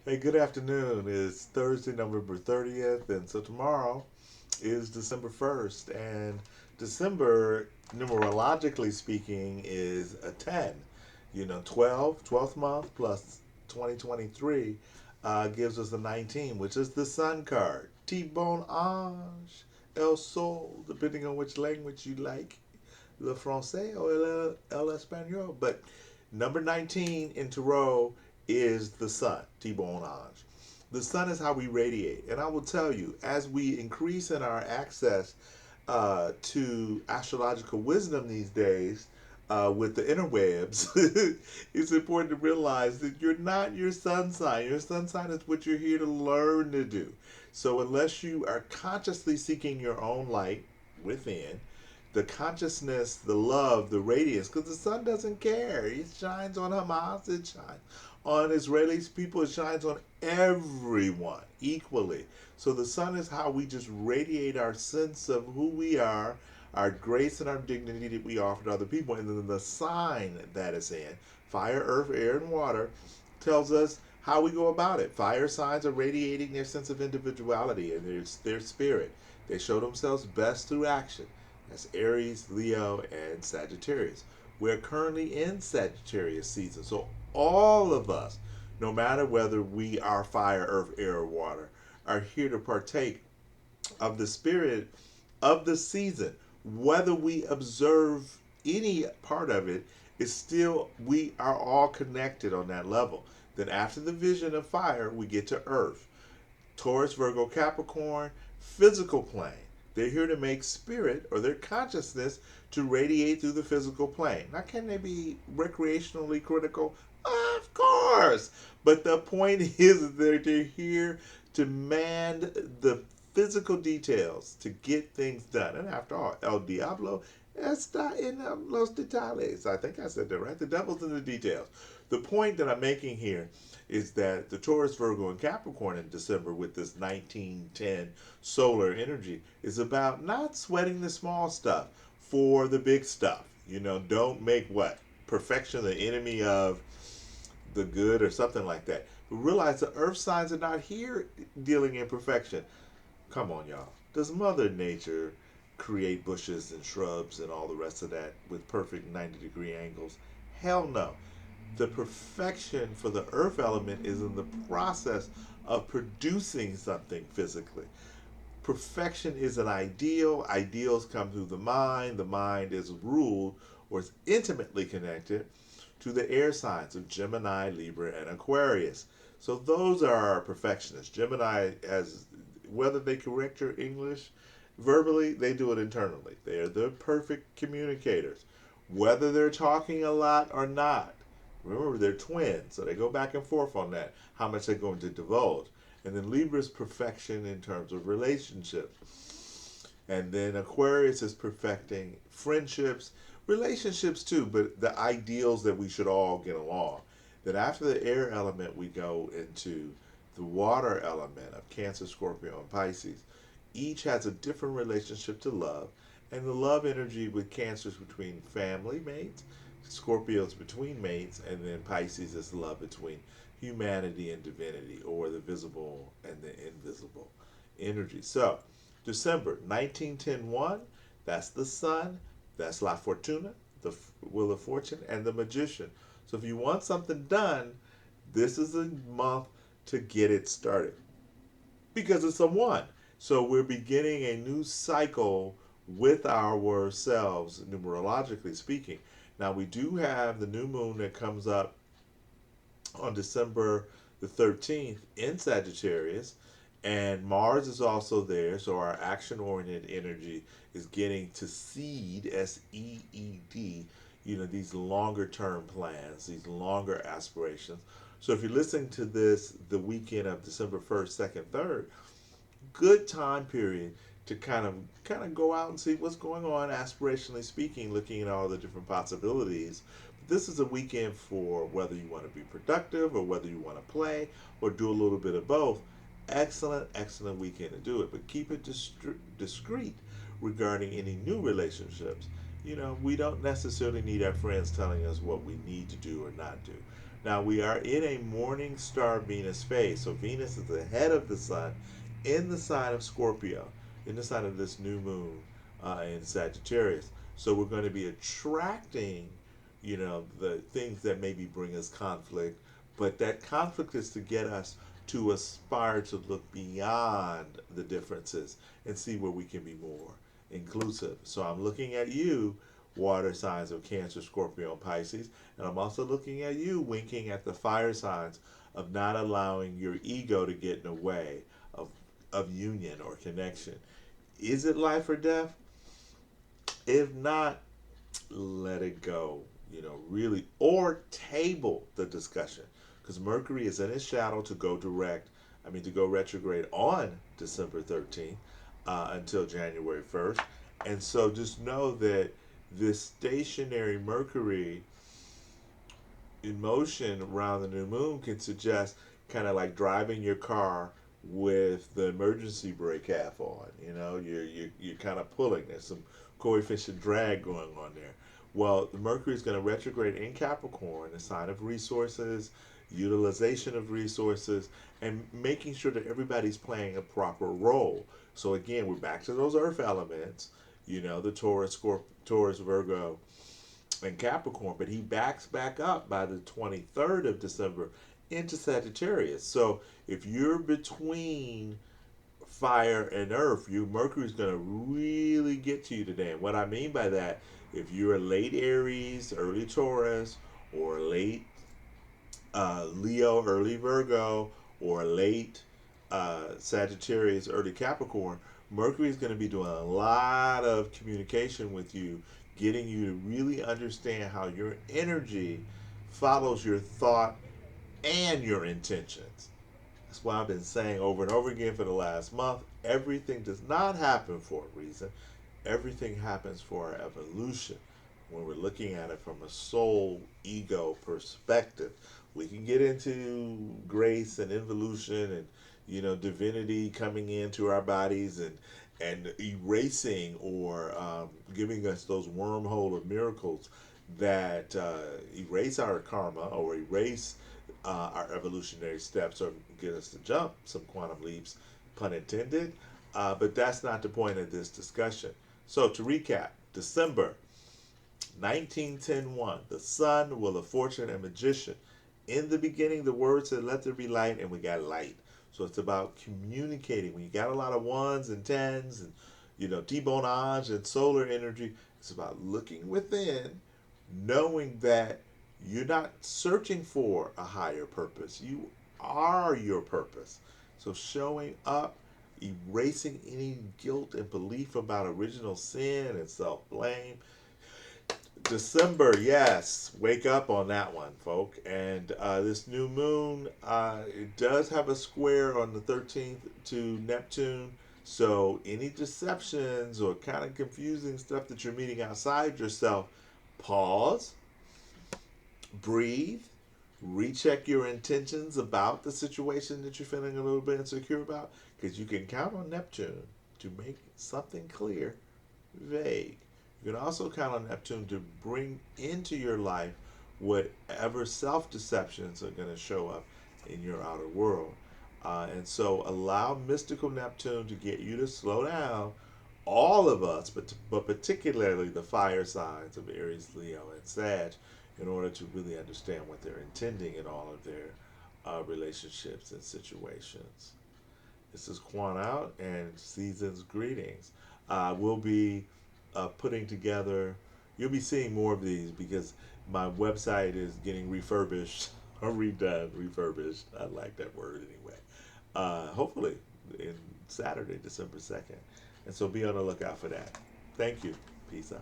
Hey, good afternoon. It's Thursday, November 30th, and so tomorrow is December 1st. And December, numerologically speaking, is a 10. 12th month plus 2023 gives us a 19, which is the Sun card. T-Bon Ange, El Sol, depending on which language you like, le français or el espagnol. But number 19 in Tarot is the sun, T-Bone Ange. The sun is how we radiate. And I will tell you, as we increase in our access to astrological wisdom these days, with the interwebs, it's important to realize that you're not your sun sign. Your sun sign is what you're here to learn to do. So, unless you are consciously seeking your own light within, the consciousness, the love, the radiance, because the sun doesn't care. It shines on Hamas, it shines on Israeli people, it shines on everyone equally. So the sun is how we just radiate our sense of who we are, our grace and our dignity that we offer to other people. And then the sign that is in fire, earth, air, and water tells us how we go about it. Fire signs are radiating their sense of individuality and their spirit. They show themselves best through action. That's Aries, Leo, and Sagittarius. We're currently in Sagittarius season. So all of us, no matter whether we are fire, earth, air, or water, are here to partake of the spirit of the season. Whether we observe any part of it, is still, we are all connected on that level. Then after the vision of fire, we get to earth. Taurus, Virgo, Capricorn, physical plane. They're here to make spirit or their consciousness to radiate through the physical plane. Now, can they be recreationally critical? Of course. But the point is that they're here to man the physical details to get things done. And after all, El Diablo está en los detalles. I think I said that right. The devil's in the details. The point that I'm making here is that the Taurus, Virgo, and Capricorn in December with this 1910 solar energy is about not sweating the small stuff for the big stuff. Don't make what? Perfection the enemy of the good or something like that. But realize the earth signs are not here dealing in perfection. Come on, y'all. Does Mother Nature create bushes and shrubs and all the rest of that with perfect 90-degree angles? Hell no. The perfection for the earth element is in the process of producing something physically. Perfection is an ideal. Ideals come through the mind. The mind is ruled or is intimately connected to the air signs of Gemini, Libra, and Aquarius. So those are our perfectionists. Gemini, as whether they correct your English verbally, they do it internally. They are the perfect communicators, whether they're talking a lot or not. Remember, they're twins, so they go back and forth on that, how much they're going to divulge. And then Libra's perfection in terms of relationships. And then Aquarius is perfecting friendships, relationships too, but the ideals that we should all get along. Then after the air element, we go into the water element of Cancer, Scorpio, and Pisces. Each has a different relationship to love, and the love energy with Cancer is between family mates, Scorpio's between mates, and then Pisces is love between humanity and divinity, or the visible and the invisible energy. So, December 1910 that's the sun, that's La Fortuna, the Wheel of Fortune, and the Magician. So, if you want something done, this is a month to get it started because it's a one. So we're beginning a new cycle with ourselves, numerologically speaking. Now we do have the new moon that comes up on December the 13th in Sagittarius, and Mars is also there. So our action oriented energy is getting to seed, SEED, these longer term plans, these longer aspirations. So if you're listening to this the weekend of December 1st, 2nd, 3rd, good time period to kind of go out and see what's going on aspirationally speaking, looking at all the different possibilities. But this is a weekend for whether you want to be productive or whether you want to play or do a little bit of both. Excellent weekend to do it, but keep it discreet regarding any new relationships. We don't necessarily need our friends telling us what we need to do or not do. Now we are in a morning star Venus phase. So Venus is the head of the sun in the sign of Scorpio, in the sign of this new moon in Sagittarius. So we're going to be attracting, the things that maybe bring us conflict, but that conflict is to get us to aspire to look beyond the differences and see where we can be more inclusive. So I'm looking at you, water signs of Cancer, Scorpio, and Pisces, and I'm also looking at you, winking at the fire signs of not allowing your ego to get in the way of union or connection. Is it life or death? If not, let it go, really, or table the discussion. Because Mercury is in its shadow to go to go retrograde on December 13th until January 1st. And so just know that this stationary Mercury in motion around the new moon can suggest kind of like driving your car with the emergency brake half on. You're kind of pulling. There's some coefficient drag going on there. Well, the Mercury is going to retrograde in Capricorn, a sign of resources, utilization of resources, and making sure that everybody's playing a proper role. So again, we're back to those earth elements. The Taurus, Virgo, and Capricorn, but he backs back up by the 23rd of December into Sagittarius. So if you're between fire and earth, your Mercury's going to really get to you today. And what I mean by that, if you're a late Aries, early Taurus, or late Leo, early Virgo, or late Sagittarius, early Capricorn, Mercury is going to be doing a lot of communication with you, getting you to really understand how your energy follows your thought and your intentions. That's why I've been saying over and over again for the last month, everything does not happen for a reason. Everything happens for our evolution. When we're looking at it from a soul ego perspective, we can get into grace and evolution and divinity coming into our bodies and erasing or giving us those wormhole of miracles that erase our karma or erase our evolutionary steps or get us to jump some quantum leaps, pun intended. But that's not the point of this discussion. So to recap, December 1910 the sun, wheel of fortune, and magician. In the beginning, the word said, let there be light, and we got light. So it's about communicating. When you got a lot of ones and tens and, debonage and solar energy, it's about looking within, knowing that you're not searching for a higher purpose. You are your purpose. So showing up, erasing any guilt and belief about original sin and self blame. December, yes, wake up on that one, folk. And this new moon, it does have a square on the 13th to Neptune. So any deceptions or kind of confusing stuff that you're meeting outside yourself, pause, breathe, recheck your intentions about the situation that you're feeling a little bit insecure about, because you can count on Neptune to make something clear vague. You can also count on Neptune to bring into your life whatever self deceptions are going to show up in your outer world. And so allow mystical Neptune to get you to slow down, all of us, but particularly the fire signs of Aries, Leo, and Sag, in order to really understand what they're intending in all of their relationships and situations. This is Quan out and season's greetings. We'll be putting together, you'll be seeing more of these because my website is getting refurbished or redone, refurbished. I like that word anyway. Hopefully in Saturday, December 2nd. And so be on the lookout for that. Thank you. Peace out.